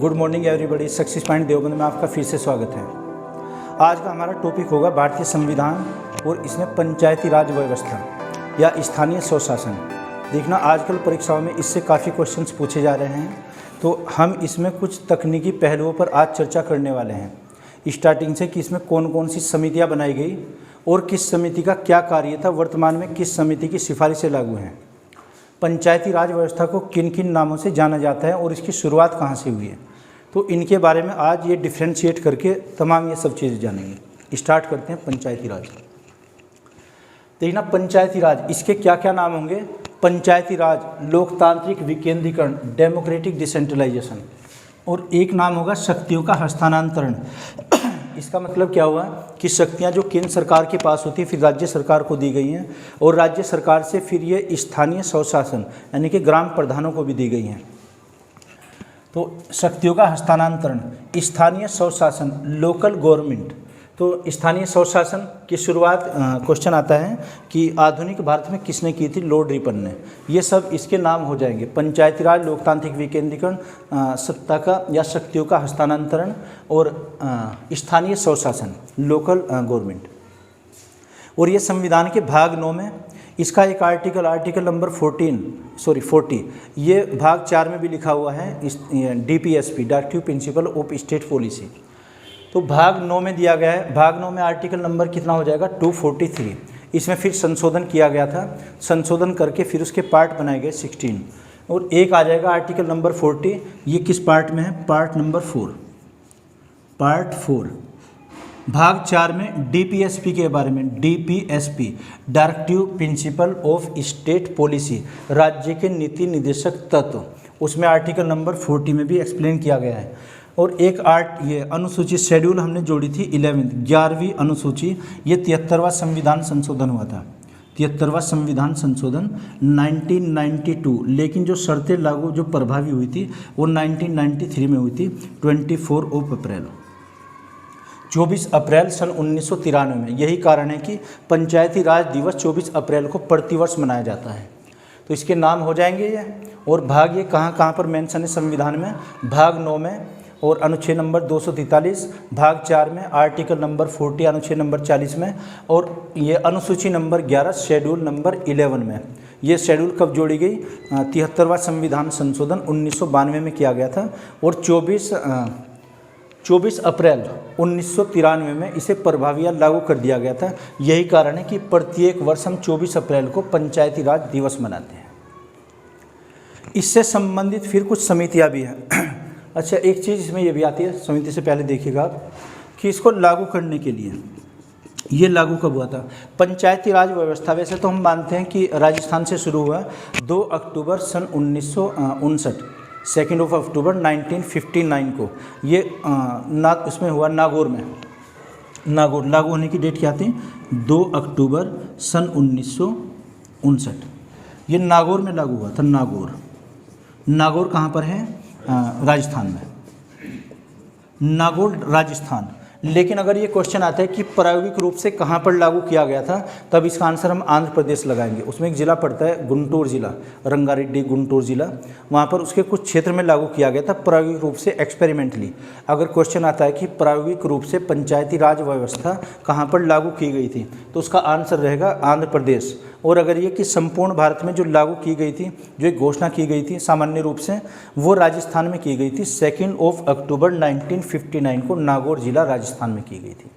Good morning everybody. Success point Deoband में आपका फिर से स्वागत है। आज का हमारा टॉपिक होगा भारतीय संविधान और इसमें पंचायती राज व्यवस्था या स्थानीय स्वशासन। देखना आजकल परीक्षाओं में इससे काफ़ी क्वेश्चंस पूछे जा रहे हैं, तो हम इसमें कुछ तकनीकी पहलुओं पर आज चर्चा करने वाले हैं। स्टार्टिंग से कि इसमें कौन कौन सी समितियाँ बनाई गई और किस समिति का क्या कार्य था, वर्तमान में किस समिति की सिफारिशें लागू हैं, पंचायती राज व्यवस्था को किन किन नामों से जाना जाता है और इसकी शुरुआत कहाँ से हुई है, तो इनके बारे में आज ये डिफ्रेंशिएट करके तमाम ये सब चीज़ें जानेंगे। स्टार्ट करते हैं पंचायती राज। देखना पंचायती राज, इसके क्या क्या नाम होंगे। पंचायती राज, लोकतांत्रिक विकेंद्रीकरण, डेमोक्रेटिक डिसेंट्रलाइजेशन, और एक नाम होगा शक्तियों का हस्तांतरण। इसका मतलब क्या हुआ कि शक्तियां जो केंद्र सरकार के पास होती फिर राज्य सरकार को दी गई हैं, और राज्य सरकार से फिर ये स्थानीय स्वशासन यानी कि ग्राम प्रधानों को भी दी गई हैं। तो शक्तियों का हस्तांतरण, स्थानीय स्वशासन, लोकल गवर्नमेंट। तो स्थानीय स्वशासन की शुरुआत क्वेश्चन आता है कि आधुनिक भारत में किसने की थी, लॉर्ड रिपन ने। ये सब इसके नाम हो जाएंगे। पंचायती राज, लोकतांत्रिक विकेंद्रीकरण, सत्ता का या शक्तियों का हस्तांतरण, और स्थानीय स्वशासन, लोकल गवर्नमेंट। और ये संविधान के भाग 9 में इसका एक आर्टिकल नंबर 40, ये भाग 4 में भी लिखा हुआ है, DPSP, directive principle of state policy. तो भाग 9 में दिया गया है। भाग 9 में आर्टिकल नंबर कितना हो जाएगा, 243। इसमें फिर संशोधन किया गया था, संशोधन करके फिर उसके पार्ट बनाए गए 16, और एक आ जाएगा आर्टिकल नंबर 40। ये किस पार्ट में है, पार्ट नंबर 4, पार्ट 4। भाग 4 में DPSP के बारे में, DPSP, directive principle of state policy, राज्य के नीति निर्देशक तत्व, उसमें आर्टिकल नंबर 40 में भी एक्सप्लेन किया गया है। और एक ये अनुसूची शेड्यूल हमने जोड़ी थी 11वीं अनुसूची, ये 73वां संविधान संशोधन हुआ था, 73वां संविधान संशोधन 1992। लेकिन जो शर्तें लागू जो प्रभावी हुई थी वो 1993 में हुई थी, 24 अप्रैल सन 1993 में। यही कारण है कि पंचायती राज दिवस 24 अप्रैल को प्रतिवर्ष मनाया जाता है। तो इसके नाम हो जाएंगे ये। और भाग ये कहाँ पर मेंशन है संविधान में, भाग 9 में और अनुच्छेद नंबर 243, भाग 4 में आर्टिकल नंबर 40 अनुच्छेद नंबर 40 में, और ये अनुसूची नंबर 11 शेड्यूल नंबर 11 में। ये शेड्यूल कब जोड़ी गई, 73वां संविधान संशोधन 1992 में किया गया था, और 24 अप्रैल 1993 में इसे प्रभावी लागू कर दिया गया था। यही कारण है कि प्रत्येक वर्ष हम 24 अप्रैल को पंचायती राज दिवस मनाते हैं। इससे संबंधित फिर कुछ समितियाँ भी हैं। अच्छा, एक चीज़ इसमें ये भी आती है, समिति से पहले देखिएगा आप कि इसको लागू करने के लिए ये लागू कब हुआ था। पंचायती राज व्यवस्था वैसे तो हम मानते हैं कि राजस्थान से शुरू हुआ 2 अक्टूबर सन 1959, 2 अक्टूबर 1959 को। ये उसमें हुआ नागौर में। नागौर लागू होने की डेट क्या थी, 2 अक्टूबर सन 1959। ये नागौर में लागू हुआ था। नागौर कहाँ पर है, राजस्थान में, नागौर राजस्थान। लेकिन अगर ये क्वेश्चन आता है कि प्रायोगिक रूप से कहाँ पर लागू किया गया था, तब इसका आंसर हम आंध्र प्रदेश लगाएंगे। उसमें एक ज़िला पड़ता है गुंटूर जिला, रंगारेड्डी गुंटूर जिला, वहाँ पर उसके कुछ क्षेत्र में लागू किया गया था प्रायोगिक रूप से, एक्सपेरिमेंटली। अगर क्वेश्चन आता है कि प्रायोगिक रूप से पंचायती राज व्यवस्था कहाँ पर लागू की गई थी, तो उसका आंसर रहेगा आंध्र प्रदेश। और अगर ये कि संपूर्ण भारत में जो लागू की गई थी, जो एक घोषणा की गई थी सामान्य रूप से, वो राजस्थान में की गई थी। 2 अक्टूबर 1959 को नागौर जिला राजस्थान में की गई थी।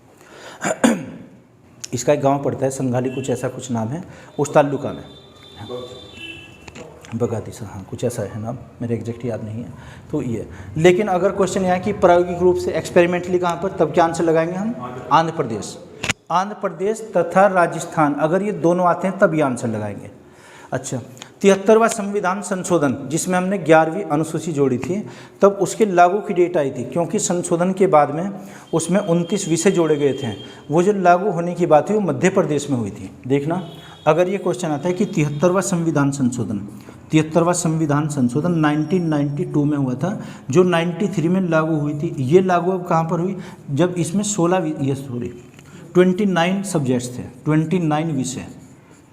इसका एक गांव पड़ता है संघाली, कुछ ऐसा कुछ नाम है, उस तालुका में, बगाती सा, हाँ कुछ ऐसा है नाम, मेरे एग्जैक्ट याद नहीं है। तो ये, लेकिन अगर क्वेश्चन यह है कि प्रायोगिक रूप से एक्सपेरिमेंटली कहाँ पर, तब क्या आंसर लगाएंगे हम, आंध्र प्रदेश तथा राजस्थान। अगर ये दोनों आते हैं तब ये आंसर लगाएंगे। अच्छा, 73वां संविधान संशोधन जिसमें हमने 11वीं अनुसूची जोड़ी थी, तब उसके लागू की डेट आई थी, क्योंकि संशोधन के बाद में उसमें 29 विषय जोड़े गए थे। वो जो लागू होने की बात हुई वो मध्य प्रदेश में हुई थी। देखना, अगर ये क्वेश्चन आता है कि 73वां संविधान संशोधन 1992 में हुआ था, जो 93 में लागू हुई थी। ये लागू अब कहाँ पर हुई, जब इसमें 29 सब्जेक्ट्स थे, 29 विषय,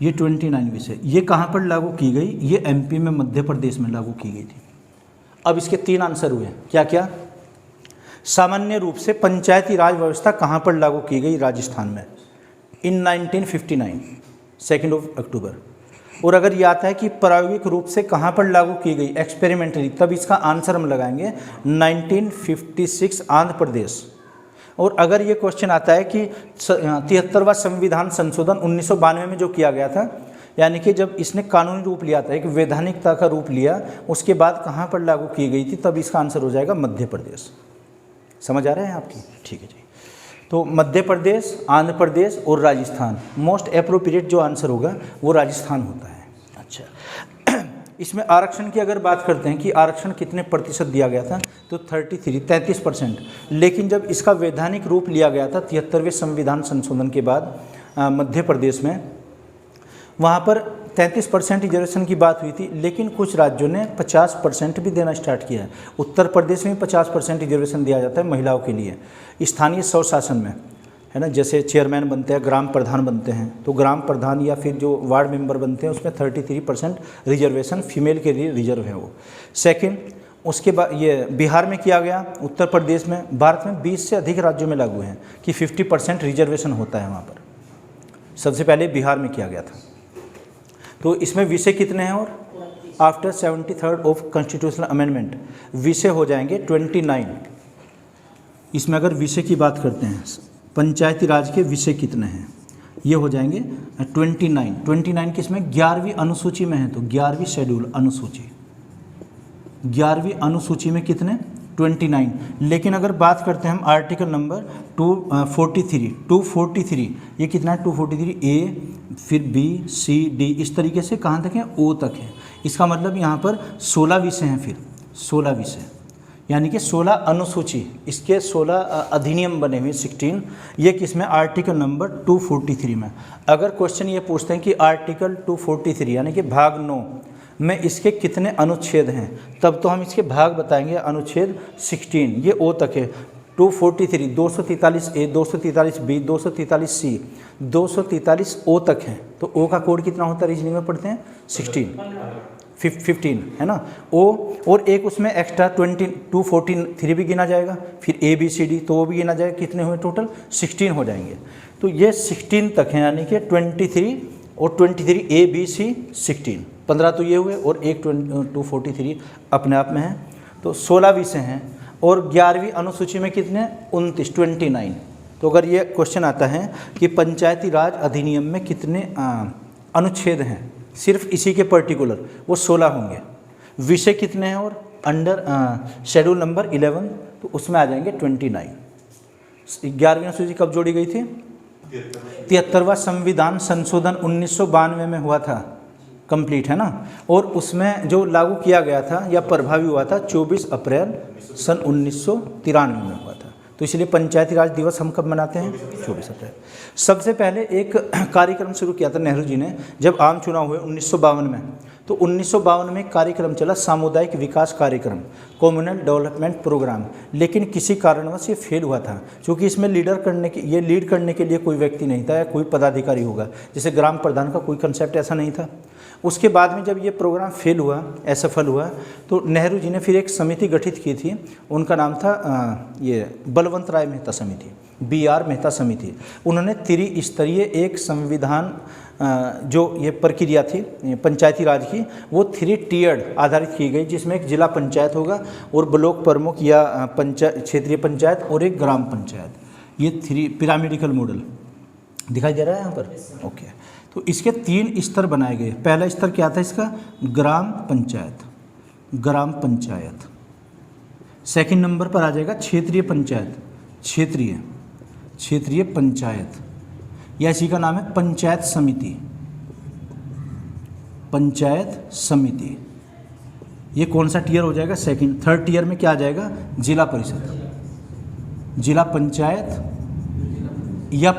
ये 29 विषय, ये कहाँ पर लागू की गई, ये MP में, मध्य प्रदेश में लागू की गई थी। अब इसके 3 आंसर हुए, क्या क्या? सामान्य रूप से पंचायती राज व्यवस्था कहाँ पर लागू की गई? राजस्थान में, इन 1959, 2 अक्टूबर। और अगर ये आता है कि प्रायोगिक रूप से कहाँ पर लागू की गई, एक्सपेरिमेंटली, तब इसका आंसर हम लगाएंगे 1956 आंध्र प्रदेश। और अगर ये क्वेश्चन आता है कि 73वां संविधान संशोधन 1992 में जो किया गया था, यानी कि जब इसने कानूनी रूप लिया था, एक वैधानिकता का रूप लिया, उसके बाद कहाँ पर लागू की गई थी, तब इसका आंसर हो जाएगा मध्य प्रदेश। समझ आ रहे हैं आपकी? ठीक है जी। तो मध्य प्रदेश, आंध्र प्रदेश और राजस्थान, मोस्ट एप्रोप्रिएट जो आंसर होगा वो राजस्थान होता है। अच्छा, इसमें आरक्षण की अगर बात करते हैं कि आरक्षण कितने प्रतिशत दिया गया था, तो 33% लेकिन जब इसका वैधानिक रूप लिया गया था 73वें संविधान संशोधन के बाद मध्य प्रदेश में, वहाँ पर 33% रिजर्वेशन की बात हुई थी, लेकिन कुछ राज्यों ने 50% भी देना स्टार्ट किया है। उत्तर प्रदेश में 50% रिजर्वेशन दिया जाता है महिलाओं के लिए स्थानीय स्वशासन में, है ना। जैसे चेयरमैन बनते हैं, ग्राम प्रधान बनते हैं, तो ग्राम प्रधान या फिर जो वार्ड मेंबर बनते हैं उसमें 33% रिजर्वेशन फीमेल के लिए रिजर्व है वो। सेकंड, उसके बाद ये बिहार में किया गया, उत्तर प्रदेश में, भारत में 20 से अधिक राज्यों में लागू है कि 50% रिजर्वेशन होता है वहाँ पर। सबसे पहले बिहार में किया गया था। तो इसमें विषय कितने हैं? और after 73rd of constitutional amendment विषय हो जाएंगे 29। इसमें अगर विषय की बात करते हैं, पंचायती राज के विषय कितने हैं, ये हो जाएंगे 29 किसमें? 11वीं अनुसूची में है, तो 11वीं शेड्यूल अनुसूची, 11वीं अनुसूची में कितने? 29। लेकिन अगर बात करते हैं हम आर्टिकल नंबर 243, ये कितना है? 243 ए, फिर बी, सी, डी, इस तरीके से कहाँ तक है? ओ तक है। इसका मतलब यहाँ पर 16 विषय हैं, फिर 16 विषय, यानी कि 16 अनुसूची, इसके 16 अधिनियम बने हुए 16, ये किसमें? आर्टिकल नंबर 243 में। अगर क्वेश्चन ये पूछते हैं कि आर्टिकल 243 यानी कि भाग 9 में इसके कितने अनुच्छेद हैं, तब तो हम इसके भाग बताएंगे। अनुच्छेद 16, ये ओ तक है। 243, 243 ए, 243 बी, 243 सी, 243 ओ तक है। तो ओ का कोड कितना होता है? रीजनिंग में पढ़ते हैं 15, है ना। ओ और एक उसमें एक्स्ट्रा 243 भी गिना जाएगा, फिर ए बी सी डी, तो वो भी गिना जाएगा। कितने हुए टोटल? 16 हो जाएंगे। तो ये 16 तक है, यानी कि 23 और 23 ए बी सी 16, 15 तो ये हुए और एक 243 अपने आप में है। तो 16 विषय हैं। और 11वीं अनुसूची में कितने? 29। तो अगर ये क्वेश्चन आता है कि पंचायती राज अधिनियम में कितने अनुच्छेद हैं, सिर्फ इसी के पर्टिकुलर, वो 16 होंगे। विषय कितने हैं? और अंडर शेड्यूल नंबर 11, तो उसमें आ जाएंगे 29। 11वीं अनुसूची कब जोड़ी गई थी? 73वां संविधान संशोधन 1992 में हुआ था, कंप्लीट, है ना। और उसमें जो लागू किया गया था या प्रभावी हुआ था 24 अप्रैल सन 1993 में हुआ था। तो इसलिए पंचायती राज दिवस हम कब मनाते हैं? 24 अप्रैल। सबसे पहले एक कार्यक्रम शुरू किया था नेहरू जी ने, जब आम चुनाव हुए 1952 में। तो 1952 में कार्यक्रम चला, सामुदायिक विकास कार्यक्रम, कम्युनल डेवलपमेंट प्रोग्राम, लेकिन किसी कारणवश ये फेल हुआ था, क्योंकि इसमें लीड करने के लिए कोई व्यक्ति नहीं था या कोई पदाधिकारी होगा। जैसे ग्राम प्रधान का कोई कंसेप्ट ऐसा नहीं था। उसके बाद में जब ये प्रोग्राम फेल हुआ, असफल हुआ, तो नेहरू जी ने फिर एक समिति गठित की थी। उनका नाम था ये बलवंत राय मेहता समिति, BR मेहता समिति। उन्होंने त्रिस्तरीय एक संविधान जो ये प्रक्रिया थी पंचायती राज की, वो 3 टीयर्ड आधारित की गई, जिसमें एक जिला पंचायत होगा और ब्लॉक प्रमुख या क्षेत्रीय पंचायत और एक ग्राम पंचायत। ये 3 पिरामिडिकल मॉडल दिखाई दे रहा है यहाँ पर, ओके। तो इसके 3 स्तर बनाए गए। पहला स्तर क्या था इसका? ग्राम पंचायत। सेकंड नंबर पर आ जाएगा क्षेत्रीय पंचायत, क्षेत्रीय पंचायत, या इसी का नाम है पंचायत समिति। ये कौन सा टीयर हो जाएगा? सेकंड। थर्ड टीयर में क्या आ जाएगा? जिला पंचायत या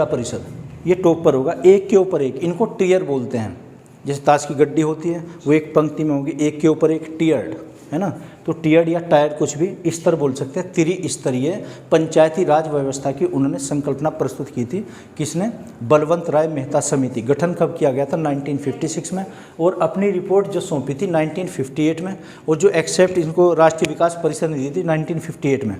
परिषद, ये टॉप पर होगा, एक के ऊपर एक। इनको टीयर बोलते हैं। जैसे ताश की गड्डी होती है, वो एक पंक्ति में होगी, एक के ऊपर एक टीयर्ड, है ना। तो टियर्ड या टायर्ड कुछ भी स्तर बोल सकते हैं। त्रिस्तरीय पंचायती राज व्यवस्था की उन्होंने संकल्पना प्रस्तुत की थी। किसने? बलवंत राय मेहता समिति। गठन कब किया गया था? 1956 में। और अपनी रिपोर्ट जो सौंपी थी 1958 में, और जो एक्सेप्ट इनको राष्ट्रीय विकास परिषद ने दी थी 1958 में।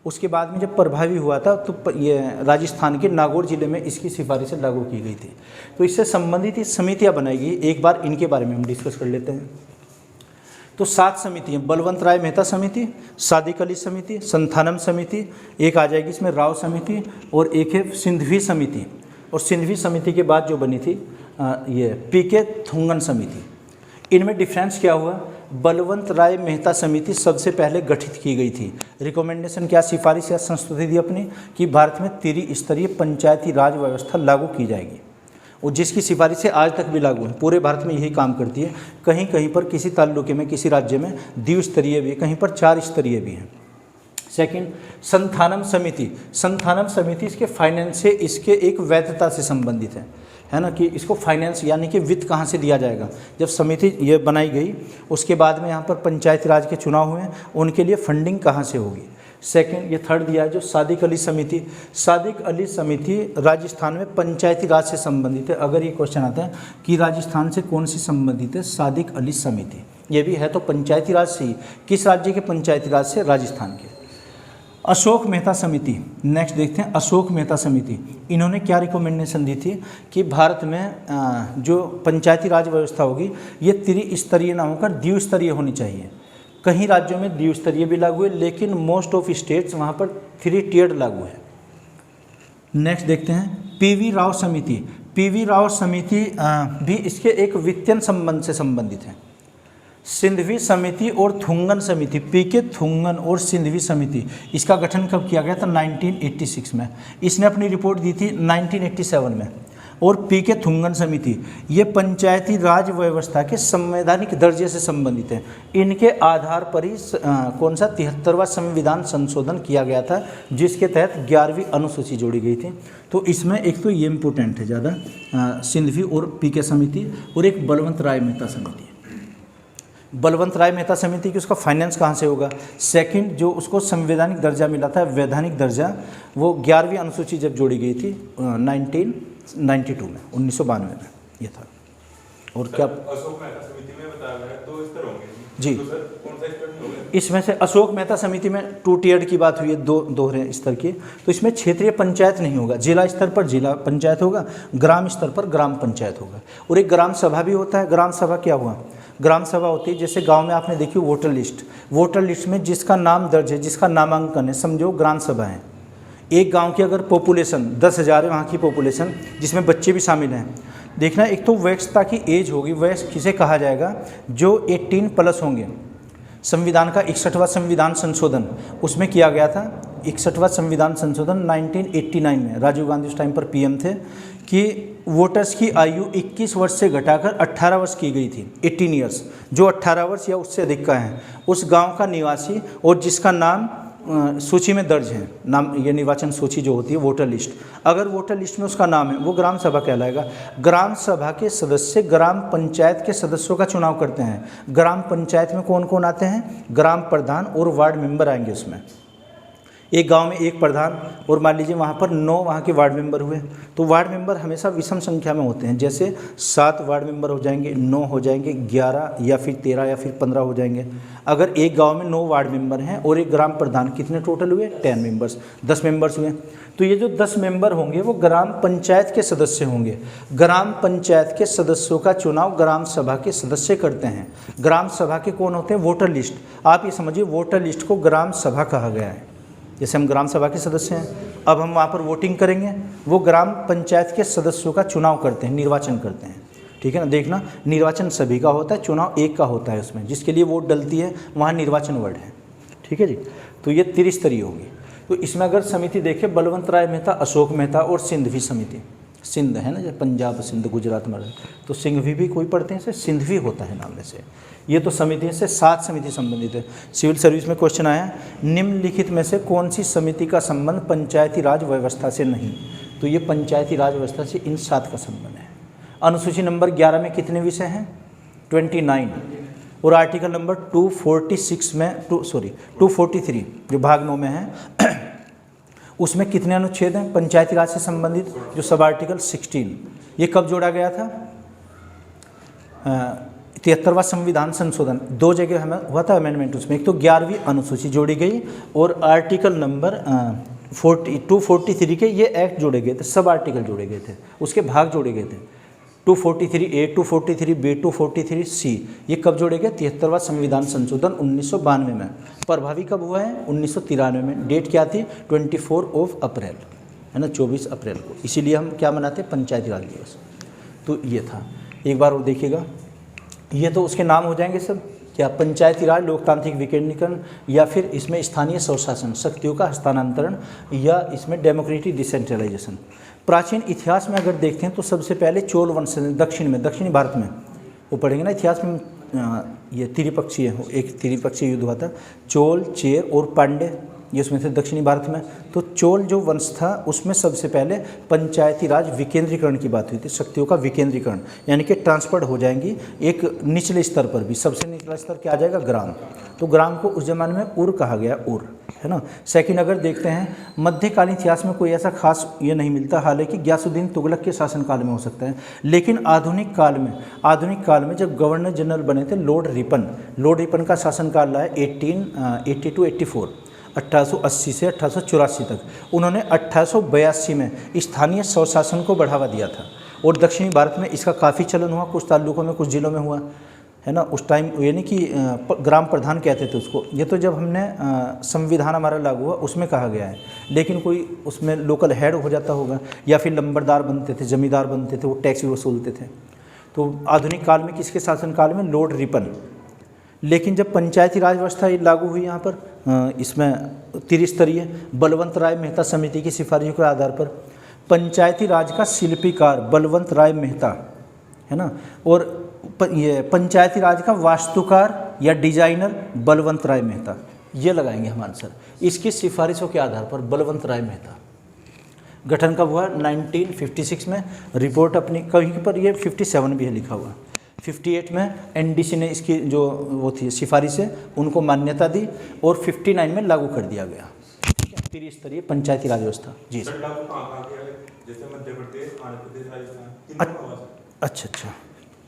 उसके बाद में जब प्रभावी हुआ था तो ये राजस्थान के नागौर जिले में इसकी सिफारिशें लागू की गई थी। तो इससे संबंधित समितियाँ बनाई गई। एक बार इनके बारे में हम डिस्कस कर लेते हैं। तो 7 समितियाँ, बलवंत राय मेहता समिति, सादिक अली समिति, संथानम समिति, एक आ जाएगी इसमें राव समिति, और एक है सिंधवी समिति। और सिंधवी समिति के बाद जो बनी थी ये पीके थुंगन समिति। इनमें डिफरेंस क्या हुआ? बलवंत राय मेहता समिति सबसे पहले गठित की गई थी। रिकमेंडेशन क्या, सिफारिश या संस्तुति दी अपनी कि भारत में त्रिस्तरीय पंचायती राज व्यवस्था लागू की जाएगी, और जिसकी सिफारिशें आज तक भी लागू हैं। पूरे भारत में यही काम करती है। कहीं कहीं पर किसी तालुके में, किसी राज्य में द्विस्तरीय भी है, कहीं पर 4 स्तरीय भी हैं। सेकंड, संथानम समिति। संथानम समिति इसके फाइनेंस से, इसके एक वैधता से संबंधित है ना, कि इसको फाइनेंस यानी कि वित्त कहाँ से दिया जाएगा। जब समिति ये बनाई गई उसके बाद में यहाँ पर पंचायती राज के चुनाव हुए, उनके लिए फंडिंग कहाँ से होगी। सेकंड, ये थर्ड दिया है जो सादिक अली समिति। सादिक अली समिति राजस्थान में पंचायती राज से संबंधित है। अगर ये क्वेश्चन आता है कि राजस्थान से कौन सी संबंधित है, सादिक अली समिति, ये भी है तो पंचायती राज से ही। किस राज्य के पंचायती राज से? राजस्थान के। अशोक मेहता समिति, नेक्स्ट देखते हैं। अशोक मेहता समिति, इन्होंने क्या रिकमेंडेशन दी थी कि भारत में जो पंचायती राज व्यवस्था होगी ये त्रिस्तरीय ना होकर द्विस्तरीय होनी चाहिए। कहीं राज्यों में द्विस्तरीय भी लागू है, लेकिन मोस्ट ऑफ स्टेट्स वहाँ पर 3 टियर्ड लागू है। नेक्स्ट देखते हैं पीवी राव समिति। पीवी राव समिति भी इसके एक वित्तीय संबंध से संबंधित है। सिंधवी समिति और थुंगन समिति, पीके थुंगन और सिंधवी समिति, इसका गठन कब किया गया था? 1986 में। इसने अपनी रिपोर्ट दी थी 1987 में। और पीके थुंगन समिति ये पंचायती राज व्यवस्था के संवैधानिक दर्जे से संबंधित है। इनके आधार पर ही कौन सा 73वां संविधान संशोधन किया गया था, जिसके तहत 11वीं अनुसूची जोड़ी गई थी। तो इसमें एक तो ये इम्पोर्टेंट है ज़्यादा, सिंधवी और पीके समिति, और एक बलवंत राय मेहता समिति। बलवंत राय मेहता समिति की उसका फाइनेंस कहाँ से होगा? सेकंड, जो उसको संवैधानिक दर्जा मिला था, वैधानिक दर्जा, वो 11वीं अनुसूची जब जोड़ी गई थी 1992 में, 1992 में ये था। और क्या अशोक मेहता समिति में बताया गया 2 स्तर होंगे जी? तो सर कौन सा स्तर होगा इसमें से? अशोक मेहता समिति में 2 टियर्ड की बात हुई है, 2 दोहरे स्तर की। तो इसमें क्षेत्रीय पंचायत नहीं होगा, जिला स्तर पर जिला पंचायत होगा, ग्राम स्तर पर ग्राम पंचायत होगा, और एक ग्राम सभा भी होता है। ग्राम सभा क्या हुआ? ग्राम सभा होती है जैसे गांव में आपने देखी वोटर लिस्ट, वोटर लिस्ट में जिसका नाम दर्ज है, जिसका नामांकन है, समझो ग्राम सभा है। एक गांव की अगर पॉपुलेशन 10,000 है, वहाँ की पॉपुलेशन, जिसमें बच्चे भी शामिल हैं, देखना एक तो वयस्कता की एज होगी, वयस्क किसे कहा जाएगा? जो 18+ होंगे। संविधान का 61वां संविधान संशोधन उसमें किया गया था। 61वां संविधान संशोधन 1989 में, राजीव गांधी उस टाइम पर पीएम थे, कि वोटर्स की आयु 21 वर्ष से घटाकर 18 वर्ष की गई थी, 18 ईयर्स। जो 18 वर्ष या उससे अधिक का है, उस गांव का निवासी और जिसका नाम सूची में दर्ज है, नाम ये निर्वाचन सूची जो होती है वोटर लिस्ट, अगर वोटर लिस्ट में उसका नाम है, वो ग्राम सभा कहलाएगा। ग्राम सभा के सदस्य ग्राम पंचायत के सदस्यों का चुनाव करते हैं। ग्राम पंचायत में कौन कौन आते हैं? ग्राम प्रधान और वार्ड मेंबर आएंगे उसमें। एक गांव में एक प्रधान, और मान लीजिए वहाँ पर 9 वहाँ के वार्ड मेंबर हुए, तो वार्ड मेंबर हमेशा विषम संख्या में होते हैं। जैसे 7 वार्ड मेंबर हो जाएंगे, 9 हो जाएंगे, 11 या फिर 13 या फिर 15 हो जाएंगे। अगर एक गांव में 9 वार्ड मेंबर हैं और एक ग्राम प्रधान, कितने टोटल हुए? 10 मेंबर्स, 10 मेंबर्स हुए। तो ये जो 10 मेंबर होंगे वो ग्राम पंचायत के सदस्य होंगे। ग्राम पंचायत के सदस्यों का चुनाव ग्राम सभा के सदस्य करते हैं। ग्राम सभा के कौन होते हैं? Voter list. आप ये समझिए, वोटर लिस्ट को ग्राम सभा कहा गया है। जैसे हम ग्राम सभा के सदस्य हैं, अब हम वहाँ पर वोटिंग करेंगे, वो ग्राम पंचायत के सदस्यों का चुनाव करते हैं, निर्वाचन करते हैं। ठीक है ना? देखना, निर्वाचन सभी का होता है, चुनाव एक का होता है उसमें, जिसके लिए वोट डलती है वहाँ निर्वाचन वर्ड है। ठीक है जी? तो ये त्रिस्तरीय होगी। तो इसमें अगर समिति देखें, बलवंत राय मेहता, अशोक मेहता और सिंधवी समिति, सिंध है ना, जब पंजाब सिंध गुजरात में, तो सिंघवी भी कोई पढ़ते हैं, इसे सिंधवी होता है नाम से। ये तो समिति से 7 समिति संबंधित है। सिविल सर्विस में क्वेश्चन आया, निम्नलिखित में से कौन सी समिति का संबंध पंचायती राज व्यवस्था से नहीं? तो ये पंचायती राज व्यवस्था से इन 7 का संबंध है। अनुसूची नंबर 11 में कितने विषय हैं? 29। और आर्टिकल नंबर 246 में 243 जो भाग 9 में है उसमें कितने अनुच्छेद हैं पंचायती राज से संबंधित? जो सब आर्टिकल 16। ये कब जोड़ा गया था? 73वां संविधान संशोधन 2 जगह हमें हुआ था अमेंडमेंट। उसमें एक तो 11वीं अनुसूची जोड़ी गई और आर्टिकल नंबर 243 के ये एक्ट जोड़े गए थे, सब आर्टिकल जोड़े गए थे, उसके भाग जोड़े गए थे। 243A, 243B, 243C ये कब जोड़े गए? 73वां संविधान संशोधन 1992 में। प्रभावी कब हुआ है? 1993 में। डेट क्या थी? 24 अप्रैल, है ना, 24 अप्रैल को। इसीलिए हम क्या मनाते हैं? पंचायती राज दिवस। तो ये था, एक बार वो देखिएगा। ये तो उसके नाम हो जाएंगे सब, क्या? पंचायती राज, लोकतांत्रिक विकेंद्रीकरण, या फिर इसमें स्थानीय स्वशासन, शक्तियों का हस्तांतरण, या इसमें डेमोक्रेटिक डिसेंट्रलाइजेशन। प्राचीन इतिहास में अगर देखते हैं तो सबसे पहले चोल वंश दक्षिणी भारत में वो पढ़ेंगे ना इतिहास में, ये त्रिपक्षीय एक त्रिपक्षीय युद्ध हुआ था, चोल, चेर और पांड्य, ये उसमें थे दक्षिणी भारत में। तो चोल जो वंश था उसमें सबसे पहले पंचायती राज विकेंद्रीकरण की बात हुई थी, शक्तियों का विकेंद्रीकरण, यानी कि ट्रांसफर हो जाएंगी एक निचले स्तर पर भी। सबसे निचला स्तर क्या आ जाएगा? ग्राम। तो ग्राम को उस जमाने में उर कहा गया, उर, है ना। सेकंड अगर देखते हैं मध्यकालीन इतिहास में कोई ऐसा खास ये नहीं मिलता, हालांकि गयासुद्दीन तुगलक के शासनकाल में हो सकता है, लेकिन आधुनिक काल में जब गवर्नर जनरल बने थे लॉर्ड रिपन का शासनकाल रहा है 1882-84, 1880 से 1884 तक। उन्होंने 1882 में स्थानीय स्वशासन को बढ़ावा दिया था और दक्षिणी भारत में इसका काफ़ी चलन हुआ, कुछ ताल्लुकों में, कुछ ज़िलों में हुआ, है ना। उस टाइम यानी कि ग्राम प्रधान कहते थे उसको। ये तो जब हमने संविधान हमारा लागू हुआ उसमें कहा गया है, लेकिन कोई उसमें लोकल हेड हो जाता होगा, या फिर लंबरदार बनते थे, जमींदार बनते थे, वो टैक्स भी वसूलते थे। तो आधुनिक काल में किसके शासनकाल में? Lord Ripon. लेकिन जब पंचायती राज व्यवस्था लागू हुई यहाँ पर, इसमें त्रिस्तरीय बलवंत राय मेहता समिति की सिफारिशों के आधार पर पंचायती राज का शिल्पीकार बलवंत राय मेहता, है ना, और ये पंचायती राज का वास्तुकार या डिजाइनर बलवंत राय मेहता, ये लगाएंगे हम आंसर। इसकी सिफारिशों के आधार पर बलवंत राय मेहता। गठन कब हुआ? 1956 में। रिपोर्ट अपनी कहीं पर ये 57 भी है लिखा हुआ। 58 में एनडीसी ने इसकी जो वो थी सिफारिशें उनको मान्यता दी और 59 में लागू कर दिया गया। त्रिस्तरीय पंचायती राज व्यवस्था। जी सर। जैसे मध्य प्रदेश, आंध्र प्रदेश, राजस्थान। अच्छा,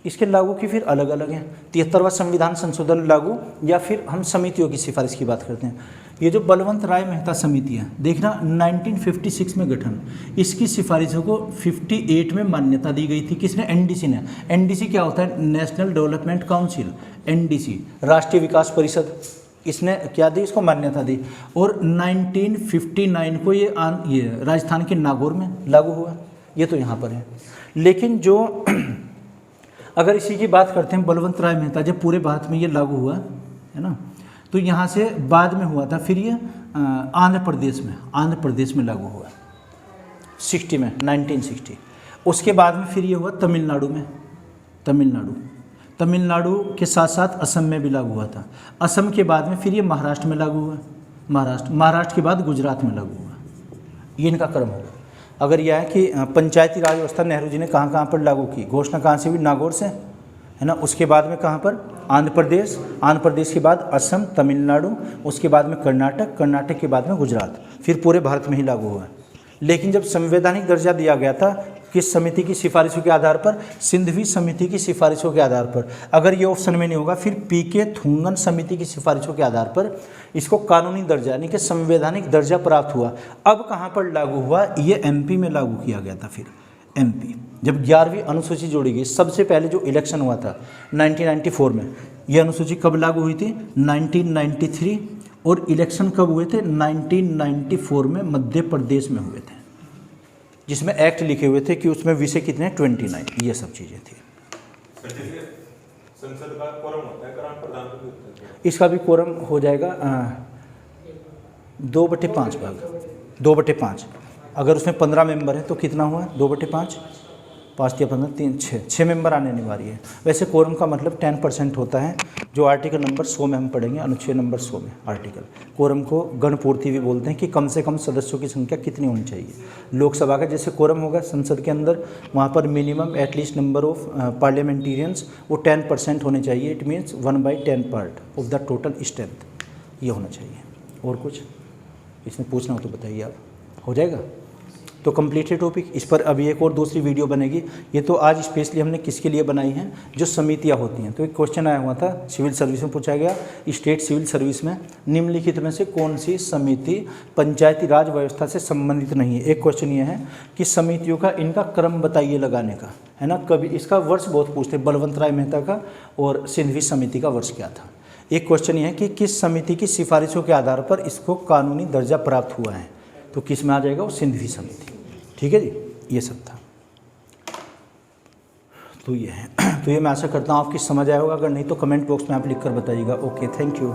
इसके लागू की फिर अलग अलग हैं। 73वां संविधान संशोधन लागू, या फिर हम समितियों की सिफारिश की बात करते हैं। ये जो बलवंत राय मेहता समिति है, देखना 1956 में गठन, इसकी सिफारिशों को 58 में मान्यता दी गई थी। किसने? एनडीसी ने। एनडीसी क्या होता है? नेशनल डेवलपमेंट काउंसिल, एनडीसी, राष्ट्रीय विकास परिषद। इसने क्या दी? इसको मान्यता दी। और 1959 को ये राजस्थान के नागौर में लागू हुआ। ये तो यहाँ पर है। लेकिन जो अगर इसी की बात करते हैं, बलवंत राय मेहता जब पूरे भारत में ये लागू हुआ, है ना, तो यहाँ से बाद में हुआ था फिर ये आंध्र प्रदेश में लागू हुआ 60 में, 1960। उसके बाद में फिर ये हुआ तमिलनाडु में, तमिलनाडु के साथ साथ असम में भी लागू हुआ था। असम के बाद में फिर ये महाराष्ट्र में लागू हुआ, महाराष्ट्र के बाद गुजरात में लागू हुआ। ये इनका क्रम होगा। अगर यह है कि पंचायती राज व्यवस्था नेहरू जी ने कहाँ पर लागू की, घोषणा कहाँ से हुई? नागौर से, है ना। उसके बाद में कहाँ पर? आंध्र प्रदेश के बाद असम, तमिलनाडु, उसके बाद में कर्नाटक के बाद में गुजरात, फिर पूरे भारत में ही लागू हुआ। लेकिन जब संवैधानिक दर्जा दिया गया था, किस समिति की सिफारिशों के आधार पर? सिंधवी समिति की सिफारिशों के आधार पर। अगर ये ऑप्शन में नहीं होगा, फिर पीके थुंगन समिति की सिफारिशों के आधार पर इसको कानूनी दर्जा यानी कि संवैधानिक दर्जा प्राप्त हुआ। अब कहाँ पर लागू हुआ? ये एमपी में लागू किया गया था। फिर एमपी जब 11वीं अनुसूची जोड़ी गई, सबसे पहले जो इलेक्शन हुआ था 1994 में, ये अनुसूची कब लागू हुई थी? 1993। और इलेक्शन कब हुए थे? 1994 में मध्य प्रदेश में हुए थे, जिसमें एक्ट लिखे हुए थे कि उसमें विषय कितने? 29, ये सब चीज़ें थी। संसद का कोरम होता है, ग्राम प्रधान का भी होता है। इसका भी कोरम हो जाएगा 2/5 भाग, 2/5। अगर उसमें 15 मेंबर हैं तो कितना हुआ? 2/5, 5 या 15 3 6 मेंबर आने अनिवार्य है। वैसे कोरम का मतलब 10% होता है, जो आर्टिकल नंबर 100 में हम पढ़ेंगे, अनुच्छेद नंबर 100 में आर्टिकल। कोरम को गणपूर्ति भी बोलते हैं कि कम से कम सदस्यों की संख्या कितनी होनी चाहिए। लोकसभा का जैसे कोरम होगा संसद के अंदर, वहाँ पर minimum at least number of parliamentarians वो 10% होने चाहिए। It means 1/10 part of the total strength ये होना चाहिए। और कुछ इसमें पूछना हो तो बताइए आप, हो जाएगा। तो कंप्लीट है टॉपिक। इस पर अभी एक और दूसरी वीडियो बनेगी। ये तो आज स्पेशली हमने किसके लिए बनाई है, जो समितियां होती हैं। तो एक क्वेश्चन आया हुआ था सिविल सर्विस में, पूछा गया स्टेट सिविल सर्विस में निम्नलिखित में से कौन सी समिति पंचायती राज व्यवस्था से संबंधित नहीं है। एक क्वेश्चन ये है कि समितियों का इनका क्रम बताइए लगाने का, है ना। कभी इसका वर्ष बहुत पूछते, बलवंत राय मेहता का और सिंघवी समिति का वर्ष क्या था। एक क्वेश्चन ये है कि किस समिति की सिफारिशों के आधार पर इसको कानूनी दर्जा प्राप्त हुआ है। तो किस में आ जाएगा, वो सिंघवी समिति। ठीक है जी, ये सब था। तो ये है, तो ये मैं आशा करता हूँ आपकी समझ आया होगा। अगर नहीं तो कमेंट बॉक्स में आप लिख कर बताइएगा। Okay, thank you.